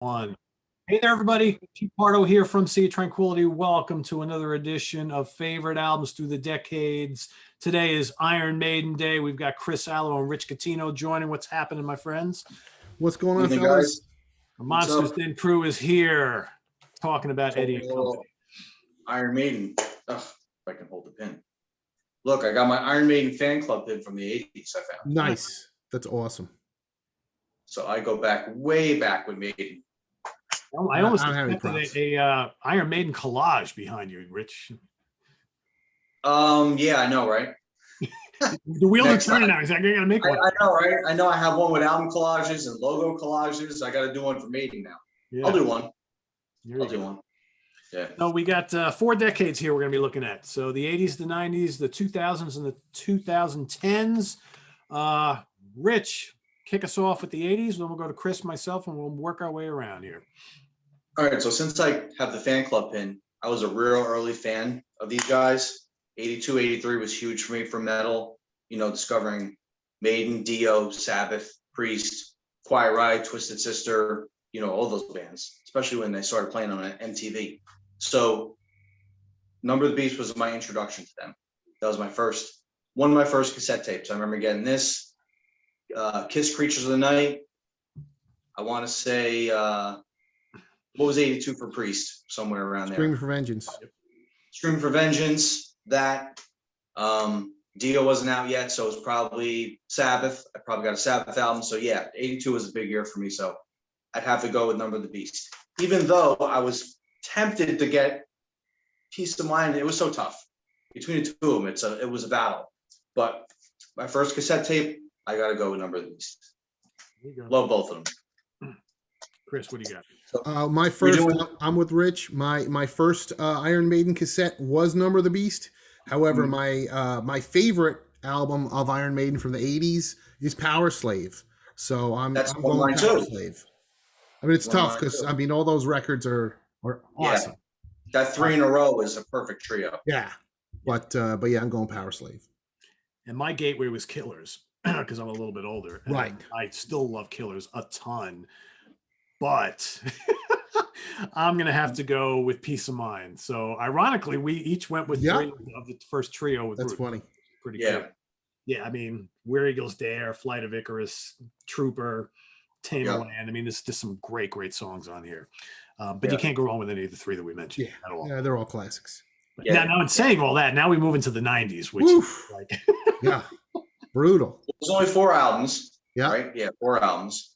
One. Hey there, everybody. Pete Pardo here from Sea of Tranquility. Welcome to another edition of Favorite Albums Through the Decades. Today is Iron Maiden Day. We've got Chris Allo and Rich Catino joining. What's happening, my friends? What's going on, Evening, fellas? guys. The Monsters Den crew is here talking about Eddie and company. Iron Maiden. Ugh, if I can hold the pin. Look, I got my Iron Maiden fan club pin from the 80s I found. Nice. That's awesome. So I go back, way back with Maiden. I almost I don't have any expected a Iron Maiden collage behind you, Rich. Yeah, I know, right? The wheels are turning now. He's like, I gotta make one. I know, right? I know I have one with album collages and logo collages. I got to do one for Maiden now. Yeah. I'll do one. Here I'll we do go. one. Yeah. So we got 4 decades here we're going to be looking at. So the 80s, the 90s, the 2000s, and the 2010s. Rich, kick us off with the 80s. Then we'll go to Chris, myself, and we'll work our way around here. All right. So since I have the fan club pin, I was a real early fan of these guys. 82, 83 was huge for me for metal. You know, discovering Maiden, Dio, Sabbath, Priest, Quiet Riot, Twisted Sister, you know, all those bands, especially when they started playing on MTV. So Number of the Beast was my introduction to them. That was one of my first cassette tapes. I remember getting this, Kiss Creatures of the Night. I want to say, what was 82 for Priest? Somewhere around there. Screaming for Vengeance. Scream for Vengeance, that. Dio wasn't out yet, so it was probably Sabbath. I probably got a Sabbath album. So yeah, 82 was a big year for me. So I'd have to go with Number of the Beast. Even though I was tempted to get Peace of Mind, it was so tough. Between the two of them, it was a battle. But my first cassette tape, I got to go with Number of the Beast. Love both of them. Chris, what do you got? My first, I'm with Rich. My first Iron Maiden cassette was Number of the Beast. However, my favorite album of Iron Maiden from the 80s is Power Slave. So I'm going Power Slave. I mean, it's tough because I mean all those records are awesome. Yeah. That 3 in a row is a perfect trio. Yeah, but yeah, I'm going Power Slave. And my gateway was Killers because I'm a little bit older. Right. I still love Killers a ton, but I'm gonna have to go with Peace of Mind. So ironically, we each went with 3 of the first trio. With That's Bruce. funny. Pretty good. Yeah, I mean, Where Eagles Dare, Flight of Icarus, Trooper, Tame of Land. I mean, there's just some great songs on here. But you can't go wrong with any of the 3 that we mentioned at all. Yeah, they're all classics. Now, in saying all that, now we move into the 90s, which Oof. is like yeah, brutal. There's only 4 albums. Yeah. Right? Yeah, 4 albums.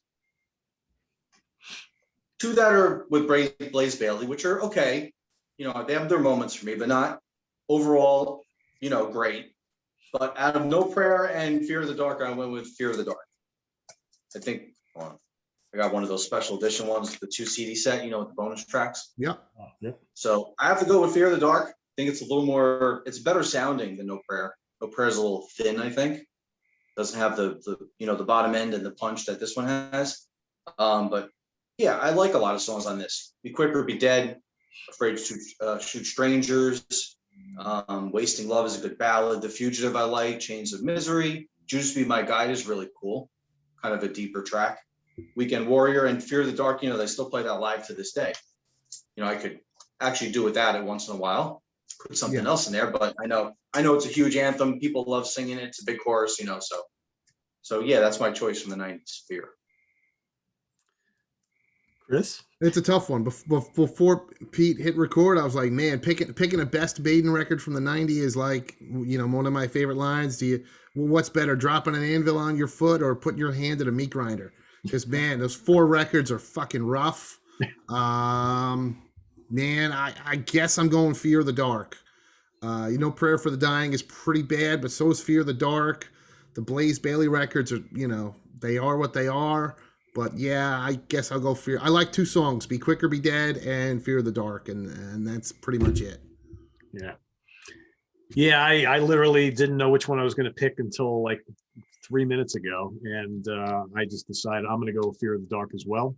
2 that are with Blaze Bayley, which are okay. You know, they have their moments for me, but not overall, you know, great. But out of No Prayer and Fear of the Dark, I went with Fear of the Dark. I think I got one of those special edition ones, the 2 CD set, you know, with the bonus tracks. Yeah. So I have to go with Fear of the Dark. I think it's a little more, it's better sounding than No Prayer. No Prayer is a little thin, I think. Doesn't have the you know, the bottom end and the punch that this one has. But yeah, I like a lot of songs on this. Be Quick or Be Dead, Afraid to Shoot Strangers, Wasting Love is a good ballad. The Fugitive I like, Chains of Misery, Juice Be My Guide is really cool, kind of a deeper track. Weekend Warrior and Fear of the Dark, you know, they still play that live to this day. You know, I could actually do with that once in a while, put something else in there, but I know it's a huge anthem. People love singing it. It's a big chorus, you know, so yeah, that's my choice from the 90s, Fear. Chris? It's a tough one. Before Pete hit record, I was like, man, picking a best Maiden record from the 90s is like, you know, one of my favorite lines. What's better, dropping an anvil on your foot or putting your hand at a meat grinder? Because, man, those 4 records are fucking rough. Man, I guess I'm going Fear of the Dark. You know, Prayer for the Dying is pretty bad, but so is Fear of the Dark. The Blaze Bayley records are, you know, they are what they are. But yeah, I guess I'll go Fear. I like 2 songs, Be Quick or Be Dead and Fear of the Dark, and that's pretty much it. Yeah, I literally didn't know which one I was going to pick until like 3 minutes ago, and I just decided I'm going to go with Fear of the Dark as well,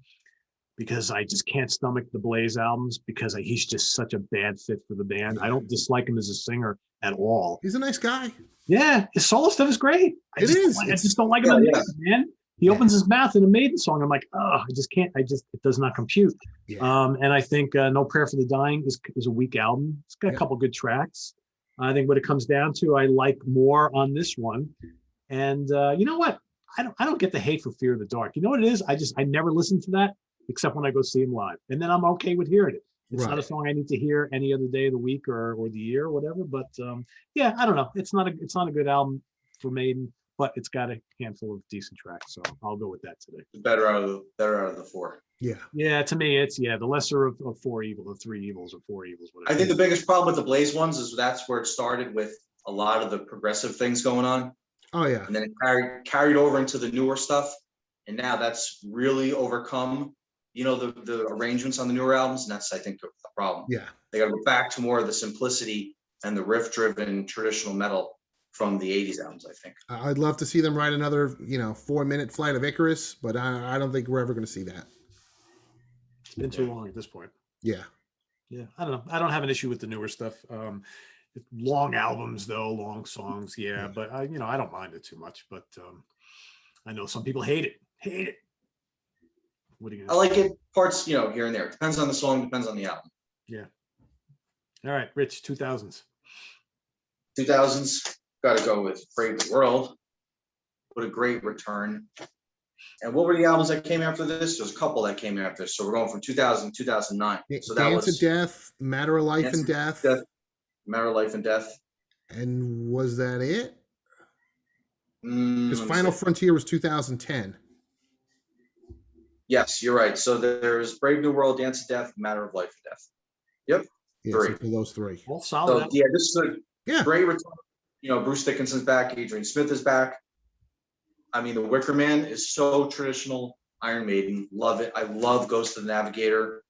because I just can't stomach the Blaze albums because he's just such a bad fit for the band. I don't dislike him as a singer at all. He's a nice guy. Yeah, his solo stuff is great. I just don't like him in the mix, man. He opens his mouth in a Maiden song. I'm like, oh, I just can't. It does not compute. Yeah. And I think No Prayer for the Dying is a weak album. It's got a couple good tracks. I think what it comes down to, I like more on this one. And you know what? I don't get the hate for Fear of the Dark. You know what it is? I never listen to that except when I go see him live, and then I'm okay with hearing it. It's not a song I need to hear any other day of the week or the year or whatever. But yeah, I don't know. It's not a good album for Maiden, but it's got a handful of decent tracks, so I'll go with that today. Better out of the four. Yeah. Yeah, to me, it's the lesser of four evils, of three evils, or four evils. Whatever. I think the biggest problem with the Blaze ones is that's where it started with a lot of the progressive things going on. Oh yeah. And then it carried over into the newer stuff, and now that's really overcome, the arrangements on the newer albums, and that's, I think, the problem. Yeah. They got to go back to more of the simplicity and the riff-driven traditional metal from the 80s albums, I think. I'd love to see them write another, 4-minute Flight of Icarus, but I don't think we're ever going to see that. It's been too long at this point. Yeah. Yeah, I don't know. I don't have an issue with the newer stuff. Long albums though, long songs, but I don't mind it too much. But I know some people hate it. What are you gonna I like it parts, here and there. Depends on the song, depends on the album. Yeah. All right, Rich, 2000s. 2000s, got to go with Brave the World. What a great return. And what were the albums that came after this? There's a couple that came after this. So we're going from 2000 to 2009. So that Dance was of Death, Matter of Life and Death. Matter of Life and Death. And was that it? His Final Frontier was 2010. Yes, you're right. So there's Brave New World, Dance of Death, Matter of Life and Death. Yep. Yeah, three. So those three. All solid. So, yeah, this is a great return. Bruce Dickinson's back. Adrian Smith is back. I mean, The Wicker Man is so traditional. Iron Maiden, love it. I love Ghost of the Navigator,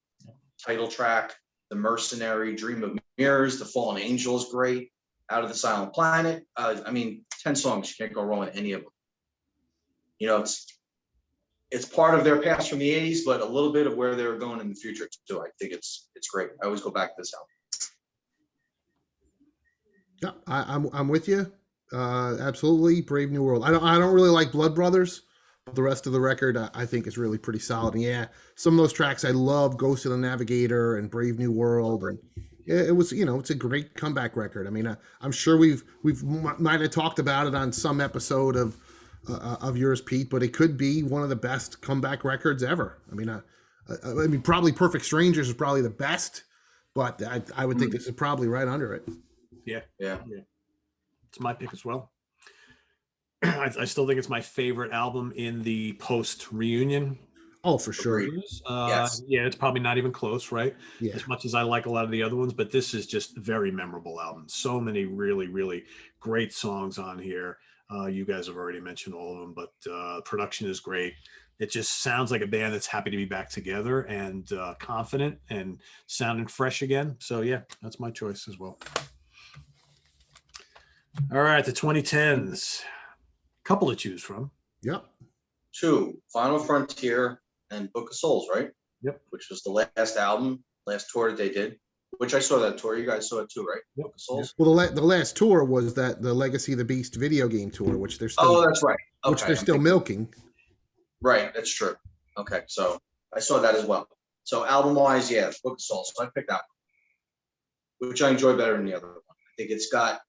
title track, The Mercenary, Dream of Mirrors, The Fallen Angel is great. Out of the Silent Planet. 10 songs, you can't go wrong with any of them. It's part of their past from the 80s, but a little bit of where they're going in the future too. I think it's great. I always go back to this album. Yeah, I'm with you. Absolutely, Brave New World. I don't really like Blood Brothers, but the rest of the record I think is really pretty solid. And yeah, some of those tracks I love, Ghost of the Navigator and Brave New World, and it was it's a great comeback record. I mean, I'm sure we've might have talked about it on some episode of yours, Pete, but it could be one of the best comeback records ever. I mean, probably Perfect Strangers is probably the best, but I would think this is probably right under it. Yeah. Yeah. It's my pick as well. I still think it's my favorite album in the post reunion. Oh, for sure. Yes. Yeah, it's probably not even close, right? Yeah. As much as I like a lot of the other ones, but this is just a very memorable album. So many really, really great songs on here. You guys have already mentioned all of them, but production is great. It just sounds like a band that's happy to be back together and confident and sounding fresh again. So yeah, that's my choice as well. All right, the 2010s. Couple to choose from. Yep. 2, Final Frontier and Book of Souls, right? Yep. Which was the last album, last tour that they did. Which I saw that tour. You guys saw it too, right? Yep. Book of Souls. Well, the last tour was the Legacy of the Beast video game tour, which they're still. Oh, that's right. Okay. Which they're still milking. Right, that's true. Okay, so I saw that as well. So album-wise, yeah, Book of Souls. So I picked that one, which I enjoy better than the other one. I think it's got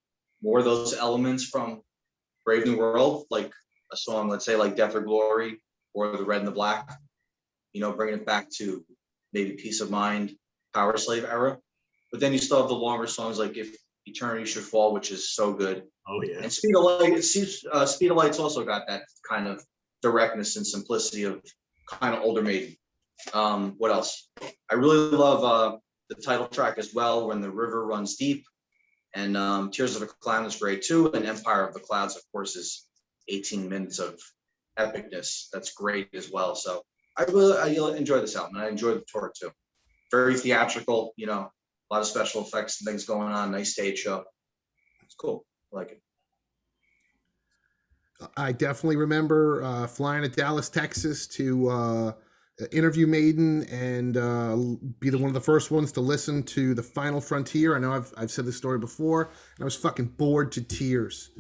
more of those elements from Brave New World, like a song, let's say like Death or Glory or The Red and the Black, bringing it back to maybe Peace of Mind, Power Slave era. But then you still have the longer songs like If Eternity Should Fall, which is so good. Oh, yeah. And Speed of Light, Speed of Light's also got that kind of directness and simplicity of kind of older Maiden. What else? I really love the title track as well, When the River Runs Deep. And Tears of a Clown is great too. And Empire of the Clouds, of course, is 18 minutes of epicness. That's great as well. So I enjoy this album. And I enjoy the tour too. Very theatrical, a lot of special effects and things going on. Nice stage show. It's cool. I like it. I definitely remember flying to Dallas, Texas to interview Maiden and be one of the first ones to listen to The Final Frontier. I know I've said this story before, and I was fucking bored to tears.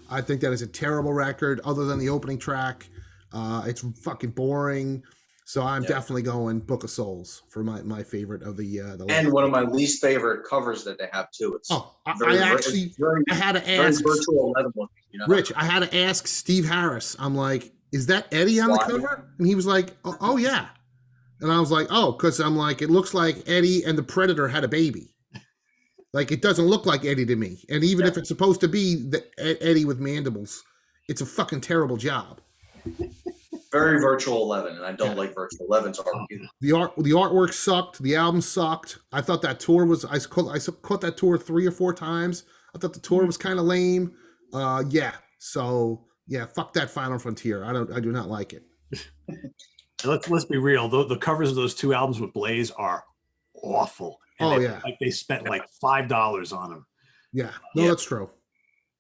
I think that is a terrible record other than the opening track. It's fucking boring. So I'm Yeah. definitely going Book of Souls for my favorite of the And last one of my decade. least favorite covers that they have too. It's Oh, very, actually, very, I had to very ask virtual 11 looking, you know? Rich. I had to ask Steve Harris. I'm like, is that Eddie on the Why? cover? And he was like, oh yeah. And I was like, oh, because I'm like, it looks like Eddie and the Predator had a baby. Like, it doesn't look like Eddie to me. And even if it's supposed to be the Eddie with mandibles, it's a fucking terrible job. Very virtual 11, and I don't Yeah. like virtual 11's art Oh. either. The artwork sucked. The album sucked. I thought that tour was. I caught that tour 3 or 4 times. I thought the tour was kind of lame. Yeah. So yeah, fuck that Final Frontier. I do not like it. Let's be real. The covers of those 2 albums with Blaze are awful. And Oh, they, yeah. like they spent like $5 on them. Yeah. No, Yeah. that's true.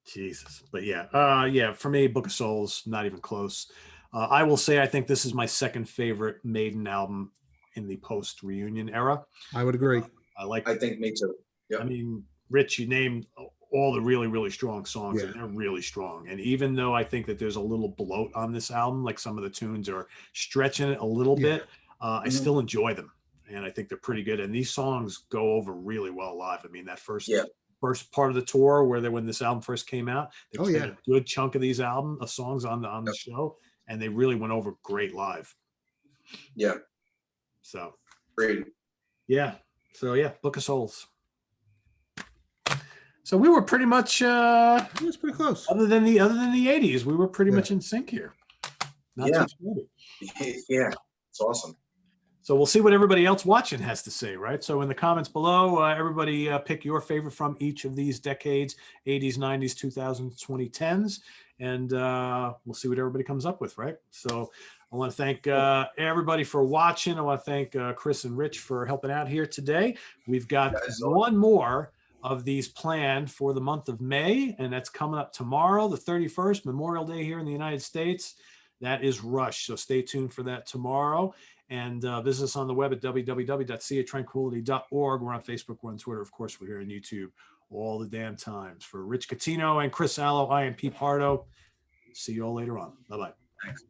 Jesus. But yeah, for me, Book of Souls, not even close. I will say I think this is my second favorite Maiden album in the post reunion era. I would agree. I think me too. I mean, Rich, you named all the really, really strong songs, Yeah. and they're really strong. And even though I think that there's a little bloat on this album, like some of the tunes are stretching it a little Yeah. bit, I still enjoy them. And I think they're pretty good. And these songs go over really well live. I mean, that first part of the tour when this album first came out, they played a good chunk of these songs on the show, and they really went over great live. Yeah. So Great. yeah. So yeah, Book of Souls. So we were pretty much It was pretty close. other than the 80s, we were pretty much in sync here. Not too shabby. Yeah. It's awesome. So we'll see what everybody else watching has to say, right? So in the comments below, everybody pick your favorite from each of these decades, 80s, 90s, 2000s, 2010s, and we'll see what everybody comes up with, right? So I want to thank everybody for watching. I want to thank Chris and Rich for helping out here today. We've got one more of these planned for the month of May, and that's coming up tomorrow, the 31st, Memorial Day here in the United States. That is Rush, so stay tuned for that tomorrow. And visit us on the web at www.seatranquility.org. We're on Facebook, we're on Twitter, of course, we're here on YouTube all the damn times. For Rich Catino and Chris Allo, I am Pete Pardo. See you all later on. Bye-bye. Thanks.